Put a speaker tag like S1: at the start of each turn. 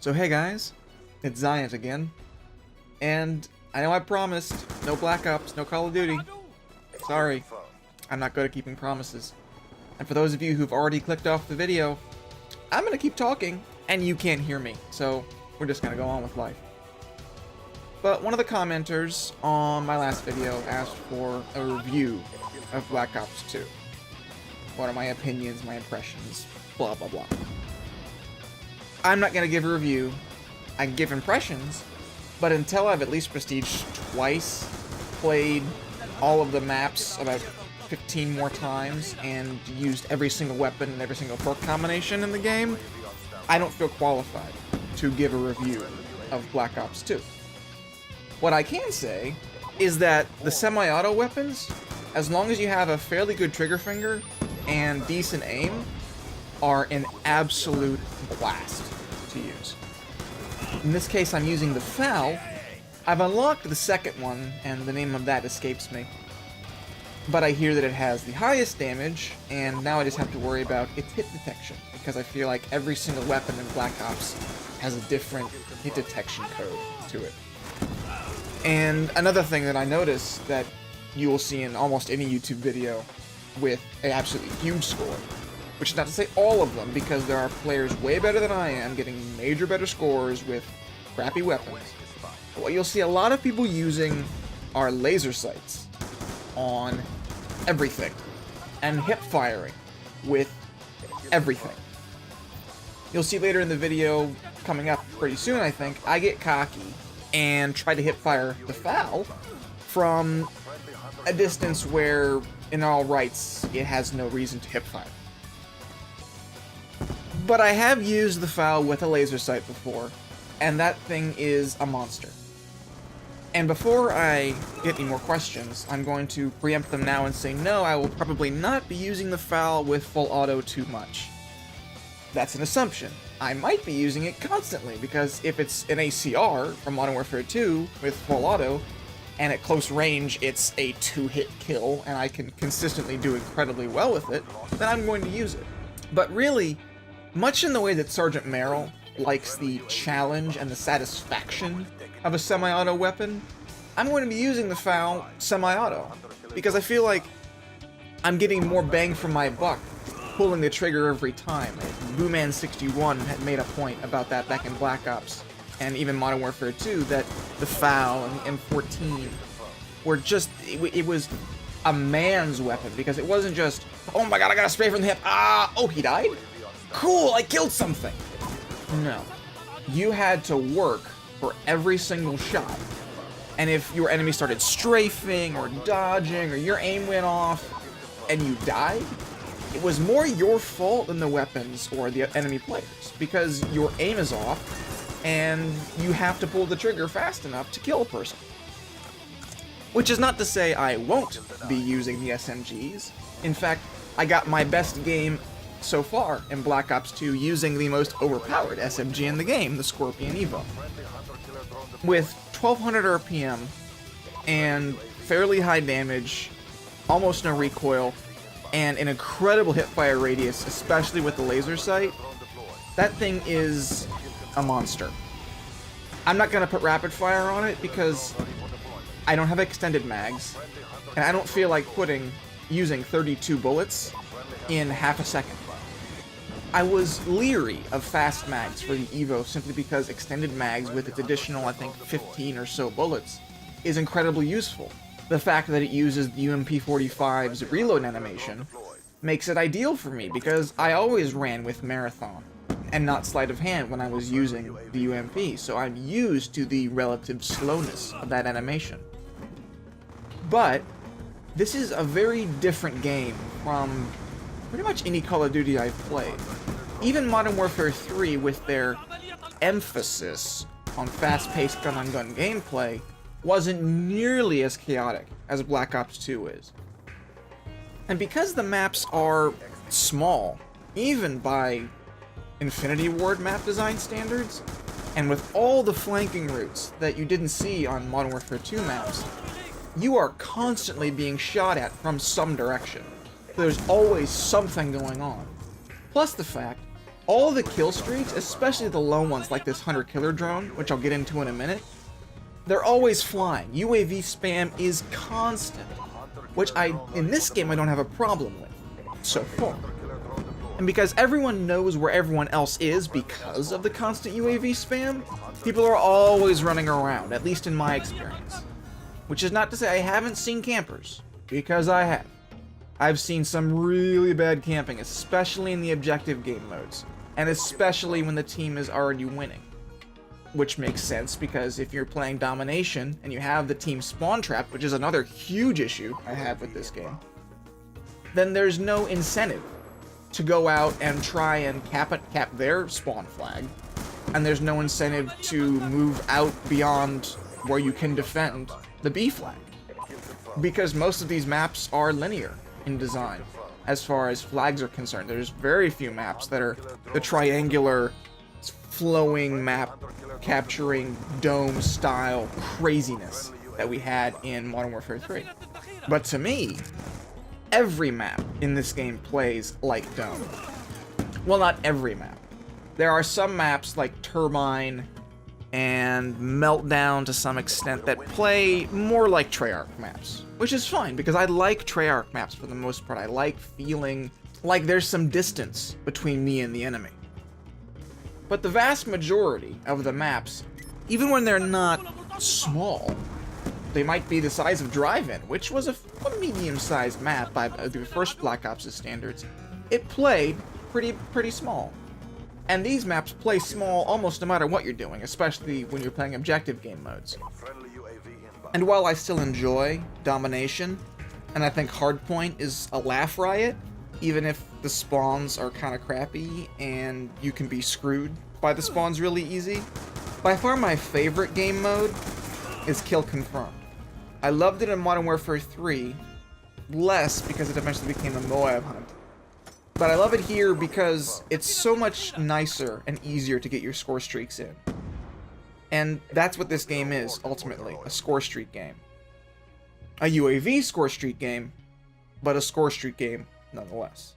S1: So hey guys, it's Zion again, and I know I promised no Black Ops, no Call of Duty. Sorry, I'm not good at keeping promises. And for those of you who've already clicked off the video, I'm gonna keep talking, and you can't hear me, so we're just gonna go on with life. But one of the commenters on my last video asked for a review of Black Ops 2. What are my opinions, my impressions, blah blah blah. I'm not going to give a review. I can give impressions, but until I've at least prestiged twice, played all of the maps about 15 more times, and used every single weapon and every single perk combination in the game, I don't feel qualified to give a review of Black Ops 2. What I can say is that the semi-auto weapons, as long as you have a fairly good trigger finger and decent aim, are an absolute blast to use. In this case, I'm using the FAL. I've unlocked the second one, and the name of that escapes me. But I hear that it has the highest damage, and now I just have to worry about its hit detection, because I feel like every single weapon in Black Ops has a different hit detection code to it. And another thing that I noticed that you will see in almost any YouTube video with an absolutely huge score, which is not to say all of them, because there are players way better than I am getting major better scores with crappy weapons. But what you'll see a lot of people using are laser sights on everything, and hip firing with everything. You'll see later in the video, coming up pretty soon I think, I get cocky and try to hip fire the FAL from a distance where, in all rights, it has no reason to hip fire. But I have used the FAL with a laser sight before, and that thing is a monster. And before I get any more questions, I'm going to preempt them now and say no, I will probably not be using the FAL with full auto too much. That's an assumption. I might be using it constantly, because if it's an ACR from Modern Warfare 2 with full auto, and at close range it's a 2-hit kill, and I can consistently do incredibly well with it, then I'm going to use it. But really, much in the way that Sergeant Merrill likes the challenge and the satisfaction of a semi-auto weapon, I'm going to be using the FAL semi-auto, because I feel like I'm getting more bang for my buck pulling the trigger every time. Booman61 had made a point about that back in Black Ops, and even Modern Warfare 2, that the FAL and the M14 were just, it was a man's weapon, because it wasn't just, oh my god, I got a spray from the hip, oh, he died? Cool, I killed something! No. You had to work for every single shot. And if your enemy started strafing, or dodging, or your aim went off, and you died, it was more your fault than the weapons or the enemy players, because your aim is off, and you have to pull the trigger fast enough to kill a person. Which is not to say I won't be using the SMGs. In fact, I got my best game so far in Black Ops 2 using the most overpowered SMG in the game, the Scorpion Evo. With 1200 RPM and fairly high damage, almost no recoil, and an incredible hipfire radius, especially with the laser sight, that thing is a monster. I'm not going to put rapid fire on it because I don't have extended mags, and I don't feel like using 32 bullets in half a second. I was leery of fast mags for the Evo simply because extended mags with its additional, I think, 15 or so bullets is incredibly useful. The fact that it uses the UMP-45's reload animation makes it ideal for me, because I always ran with Marathon and not sleight of hand when I was using the UMP, so I'm used to the relative slowness of that animation. But this is a very different game from pretty much any Call of Duty I've played. Even Modern Warfare 3, with their emphasis on fast-paced gun-on-gun gameplay, wasn't nearly as chaotic as Black Ops 2 is. And because the maps are small, even by Infinity Ward map design standards, and with all the flanking routes that you didn't see on Modern Warfare 2 maps, you are constantly being shot at from some direction. There's always something going on. Plus the fact all the kill streaks, especially the low ones like this hunter killer drone, which I'll get into in a minute, they're always flying. UAV spam is constant, which in this game I don't have a problem with so far. And because everyone knows where everyone else is because of the constant UAV spam, people are always running around, at least in my experience. Which is not to say I haven't seen campers, because I have. I've seen some really bad camping, especially in the objective game modes, and especially when the team is already winning. Which makes sense, because if you're playing domination, and you have the team spawn trap, which is another huge issue I have with this game, then there's no incentive to go out and try and cap their spawn flag, and there's no incentive to move out beyond where you can defend the B flag, because most of these maps are linear in design as far as flags are concerned. There's very few maps that are the triangular flowing map capturing dome style craziness that we had in Modern Warfare 3. But to me, every map in this game plays like dome. Well, not every map. There are some maps like Turbine and Meltdown to some extent that play more like Treyarch maps, which is fine because I like Treyarch maps for the most part. I like feeling like there's some distance between me and the enemy. But the vast majority of the maps, even when they're not small, they might be the size of Drive-In, which was a medium-sized map by the first Black Ops' standards. It played pretty small. And these maps play small almost no matter what you're doing, especially when you're playing objective game modes. And while I still enjoy domination, and I think Hardpoint is a laugh riot, even if the spawns are kind of crappy and you can be screwed by the spawns really easy, by far my favorite game mode is Kill Confirmed. I loved it in Modern Warfare 3, less because it eventually became a Moab hunt. But I love it here because it's so much nicer and easier to get your score streaks in. And that's what this game is, ultimately, a score streak game. A UAV score streak game, but a score streak game nonetheless.